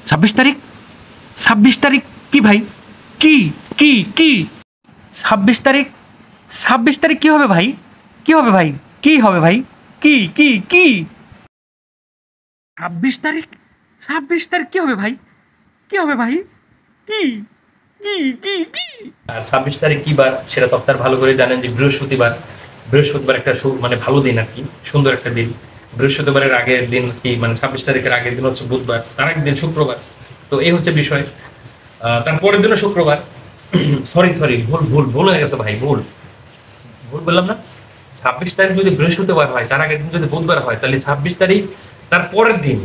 26 তারিখ? 26 তারিখ কি ভাই? কি কি 26 তারিখ? 26 তারিখ কি হবে ভাই? কি হবে ভাই? কি হবে ভাই? কি 26 তারিখ? 26 তারিখ কি হবে ভাই? কি হবে ভাই? কি কি? আর 26 তারিখ কি বার সেটা তো আপনার ভালো করে জানেন যে বৃহস্পতিবার। বৃহস্পতিবার একটা মানে ভালো দিন আর কি, সুন্দর একটা দিন। বৃহস্পতিবারের আগের দিন কি মানে 26 তারিখের আগের দিন হচ্ছে বুধবার, তার আগের দিন শুক্রবার। তো এই হচ্ছে বিষয়। তার পরের দিনও শুক্রবার। সরি ভুল হয়ে গেছে ভাই, ভুল বললাম না। 26 তারিখ যদি বৃহস্পতিবার হয়, তার আগের দিন যদি বুধবার হয়, তাহলে 26 তারিখ তার পরের দিন।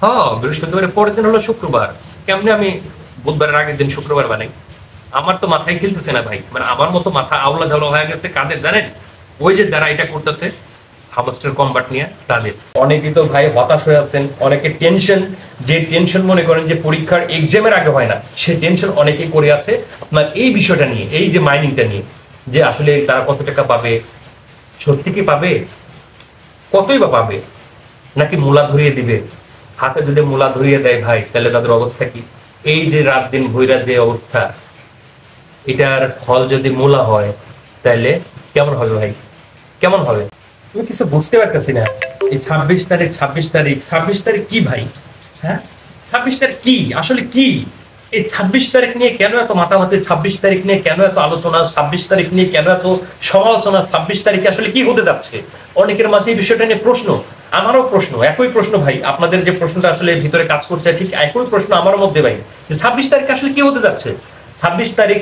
হ্যাঁ, বৃহস্পতিবারের পরের দিন হলো শুক্রবার। কেমনে আমি বুধবারের আগের দিন শুক্রবার বানাই? আমার তো মাথায় খেলতেছে না ভাই। মানে আমার মতো মাথা আওলা ঝাওলা হয়ে গেছে কাদের জানেন? ওই যে যারা এটা করতেছে হামস্টার কম্বাট নিয়ে, তাদের অনেকেই তো ভাই হতাশ হয়ে আছেন। অনেকে টেনশন, যে টেনশন মনে করেন যে পরীক্ষার এক্সামের আগে হয় না, সেই টেনশন অনেকেই করে আছে আপনার এই বিষয়টা নিয়ে, এই যে মাইনিংটা নিয়ে, যে আসলে তারা কত টাকা পাবে, সত্যি কি পাবে, কতই বা পাবে, নাকি মূলা ধরিয়ে দিবে। হাতে যদি মূলা ধরিয়ে দেয় ভাই, তাহলে তাদের অবস্থা কি? এই যে রাত দিন ভৈরা যে অবস্থা, এটার ফল যদি মূলা হয়, তাহলে কেমন হবে ভাই? কেমন হবে? তুমি কিছু বুঝতে পারতেছি না। এই 26 তারিখ 26 তারিখ কি ভাই? হ্যাঁ, 26 তারিখ কি আসলে কি? এই 26 তারিখ নিয়ে কেন এত মাতামাতি? 26 তারিখ নিয়ে কেন এত আলোচনা? 26 তারিখ নিয়ে কেন এত সমালোচনা? 26 তারিখে আসলে কি হতে যাচ্ছে? অনেকের মাঝে এই বিষয়টা নিয়ে প্রশ্ন, আমারও প্রশ্ন, একই প্রশ্ন ভাই। আপনাদের যে প্রশ্নটা আসলে ভিতরে কাজ করছে, ঠিক একই প্রশ্ন আমার মধ্যে ভাই, যে 26 তারিখে আসলে কি হতে যাচ্ছে? 26 তারিখ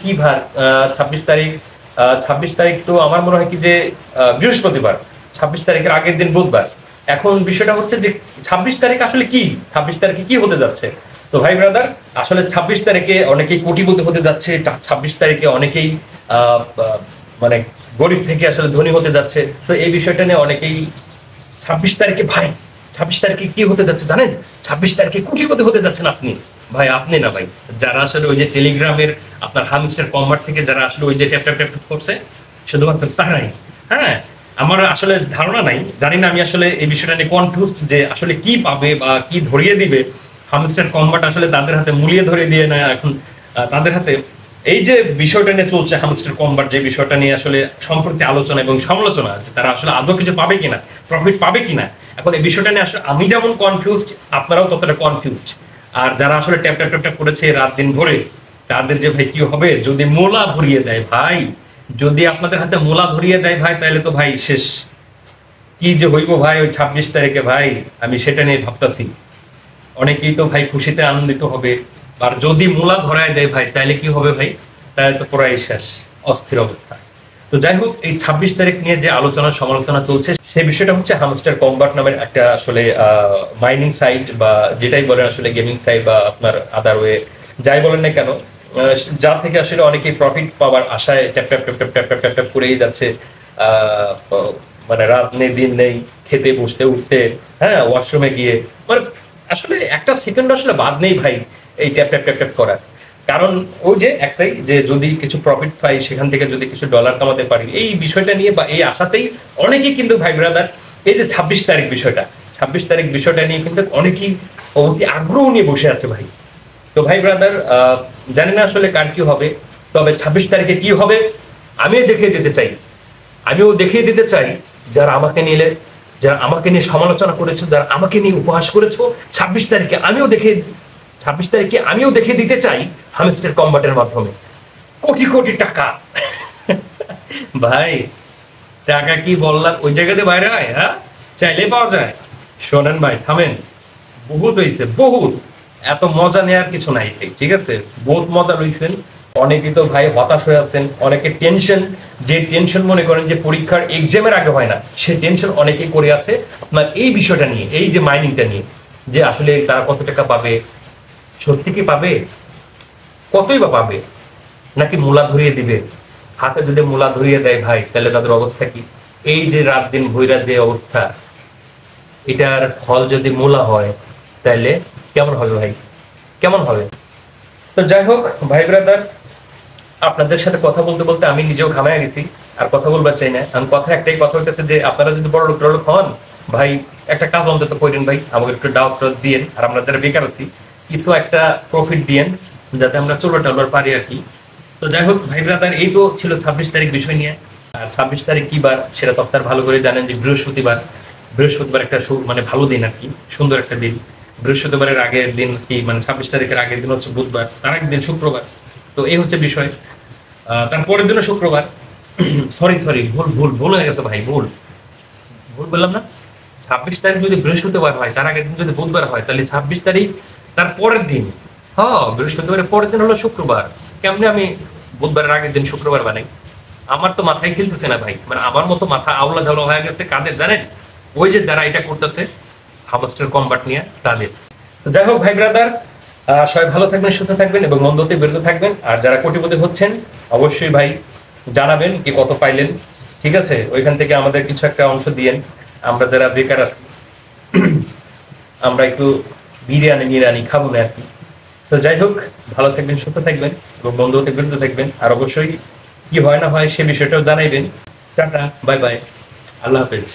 কি ভার? 26 তারিখ, 26 তারিখ তো আমার মনে হয় কি যে বৃহস্পতিবার। 26 তারিখের আগের দিন বুধবার। এখন বিষয়টা হচ্ছে যে 26 তারিখ আসলে কি? 26 তারিখে কি হতে যাচ্ছে? তো ভাই ব্রাদার, আসলে 26 তারিখে অনেকেই কোটিপতি হতে যাচ্ছে। 26 তারিখে অনেকেই মানে গরিব থেকে আসলে ধনী হতে যাচ্ছে। তো এই বিষয়টা নিয়ে অনেকেই 26 তারিখে ভাই, 26 তারিখে কি হতে যাচ্ছে জানেন? 26 তারিখে কোটিপতি হতে যাচ্ছেন আপনি। ভাই আপনি না ভাই, যারা আসলে ওই যে টেলিগ্রামের আপনার হামস্টার কনভার্ট থেকে যারা আসলে ওই যে ট্যাপ ট্যাপ ট্যাপ করছে, শুধুমাত্র তারাই। হ্যাঁ, আমার আসলে ধারণা নাই, জানি না। আমি আসলে এই বিষয়টা নিয়ে কনফিউজ যে আসলে কি পাবে বা কি ধরিয়ে দিবে হামস্টার কনভার্ট। আসলে তাদের হাতে মুলিয়ে ধরে দিয়ে না এখন তাদের হাতে এই যে বিষয়টা নিয়ে চলছে হামস্টার কনভার্ট, যে বিষয়টা নিয়ে আসলে সম্প্রতি আলোচনা এবং সমালোচনা, যে তারা আসলে আদৌ কিছু পাবে কিনা, প্রফিট পাবে কিনা। এখন এই বিষয়টা নিয়ে আসলে আমি যেমন কনফিউজড, আপনারাও ততটা কনফিউজড। আর যারা আসলে ট্যাপ ট্যাপ ট্যাপ করেছে রাত দিন ভরে, তাদের যে ভাই কি হবে যদি মোলা ধরিয়ে দেয় ভাই, যদি আপনাদের হাতে মোলা ধরিয়ে দেয় ভাই, তাহলে তো ভাই শেষ। কি যে হইব ভাই ওই 26 তারিখে ভাই, আমি সেটা নিয়ে ভাবতেছি। অনেকেই তো ভাই খুশিতে আনন্দিত হবে। আর যদি মূলা ধরায় দেয় ভাই, তাহলে কি হবে ভাই? তাহলে তো পুরাই শেষ, অস্থির অবস্থা। তো যাই হোক, এই 26 তারিখ নিয়ে যে আলোচনা সমালোচনা চলছে, সেই বিষয়টা হচ্ছে হামস্টার কম্বাট নামের একটা আসলে মাইনিং সাইট, বা যেটাই বলেন আসলে গেমিং সাইট, বা আপনার আদার ওয়ে যাই বলেন না কেন, যা থেকে আসলে অনেকেই প্রফিট পাওয়ার আশায় tap tap tap tap tap tap tap tap করেই যাচ্ছে। মানে রাত নেই দিন নেই, খেতে বসতে উঠতে, হ্যাঁ, ওয়াশরুমে গিয়ে, মানে আসলে একটা সেকেন্ড আসলে বাদ নেই ভাই এই ট্যাপ ট্যাপ ট্যাপ ট্যাপ করার। কারণ ওই যে একটাই, যে যদি কিছু প্রফিট পাই, সেখান থেকে যদি কিছু ডলার কামাতে পারি, এই বিষয়টা নিয়ে বা এই আশাতেই অনেকেই কিন্তু ভাই ব্রাদার এই যে 26 তারিখ বিষয়টা, 26 তারিখ বিষয়টা নিয়ে কিন্তু অনেকেই অতি আগ্রহ নিয়ে বসে আছে ভাই। তো ভাই ব্রাদার, জানি না আসলে কার কি হবে, তবে 26 তারিখে কি হবে আমিও দেখিয়ে দিতে চাই। আমিও দেখিয়ে দিতে চাই, যারা আমাকে নিলে, যারা আমাকে নিয়ে সমালোচনা করেছো, যারা আমাকে নিয়ে উপহাস করেছো, 26 তারিখে আমিও দেখিয়ে, 26 তারিখে আমিও দেখিয়ে দিতে চাই হামস্টার কম্বাটের মাধ্যমে কোটি কোটি টাকা। ভাই, টাকা কি বললাম ওই জায়গাতে বাইরে হয়? হ্যাঁ, চাইলে পাওয়া যায়। শোনেন ভাই, থামেন, বহুত হয়েছে বহুত। এত মজা নেওয়ার কিছু নাই, ঠিক আছে? বহুত মজা লইছেন। অনেকেই তো ভাই হতাশ হয়ে আছেন। অনেকে টেনশন, যে টেনশন মনে করেন যে পরীক্ষার এক্সামের আগে হয় না, সেই টেনশন অনেকেই করে আছে আপনার এই বিষয়টা নিয়ে, এই যে মাইনিংটা নিয়ে, যে আসলে তারা কত টাকা পাবে, সত্যি কি পাবে, কতই বা পাবে, নাকি মূলা ধরিয়ে দিবে। হাতে যদি মূলা ধরিয়ে দেয় ভাই, তাহলে তাদের অবস্থা কি? এই যে রাত দিন ভৈরা যে অবস্থা, এটার ফল যদি মূলা হয়, তাহলে কেমন হবে ভাই? কেমন হবে? তো যাই হোক ভাই ব্রাদার, আপনাদের সাথে কথা বলতে বলতে আমি নিজেও ঘামায় গেছি, আর কথা বলবার চাই না। আমি কথা একটাই কথা হইতেছে যে আপনারা যদি বড় লোক হন ভাই, একটা কাজ অন্তত করেন ভাই, আমাকে একটু ডাউট দিয়েন। আর আমরা যারা বেকার আছি, কিছু একটা প্রফিট দিয়েন, যাতে আমরা চলো টালোর পারি আর কি। তো যাই হোক ভাই ব্রাদার, এই তো ছিল 26 তারিখ বিষয় নিয়ে। আর 26 তারিখ কি বার সেটা তো আপনারা ভালো করে জানেন যে বৃহস্পতিবার। বৃহস্পতিবার একটা মানে ভালো দিন আর কি, সুন্দর একটা দিন। বৃহস্পতিবারের আগের দিন কি মানে 26 তারিখের আগের দিন হচ্ছে বুধবার, তার আগের দিন শুক্রবার। তো এই হচ্ছে বিষয়। তারপরের দিনও শুক্রবার। সরি সরি, ভুল ভুল ভুল হয়ে গেছে ভাই, ভুল ভুল বললাম না। 26 তারিখ যদি বৃহস্পতিবার হয়, তার আগের দিন যদি বুধবার হয়, তাহলে 26 তারিখ তার পরের দিন। হ্যাঁ, বৃহস্পতিবারের পরের দিন হলো শুক্রবার। কেমনে আমি বুধবারের আগের দিন শুক্রবার বানাই? আমার তো মাথায় খেলতেছে না ভাই, মানে আমার মতো মাথা আওলা ঝাওলা হয়ে গেছে কাদের জানেন? ওই যে যারা এটা করতেছে হামস্টার কম্বাট নিয়ে, তাদের। তো যাই হোক ভাই ব্রাদার, সবাই ভালো থাকবেন, সুস্থ থাকবেন এবং মন্দ হতে বিরত থাকবেন। আর যারা কোটিপতি হচ্ছেন অবশ্যই ভাই জানাবেন কি কত পাইলেন, ঠিক আছে? ওইখান থেকে আমাদের কিছু একটা অংশ দিয়েন। আমরা যারা বেকার আছি আমরা একটু বিরিয়ানি মিরানি খাবো না আর কি। তো যাই হোক, ভালো থাকবেন, সুস্থ থাকবেন এবং বন্ধু হতে বিরত থাকবেন। আর অবশ্যই কি হয় না হয় সে বিষয়টাও জানাইবেন। টাটা, বাই বাই, আল্লাহ হাফেজ।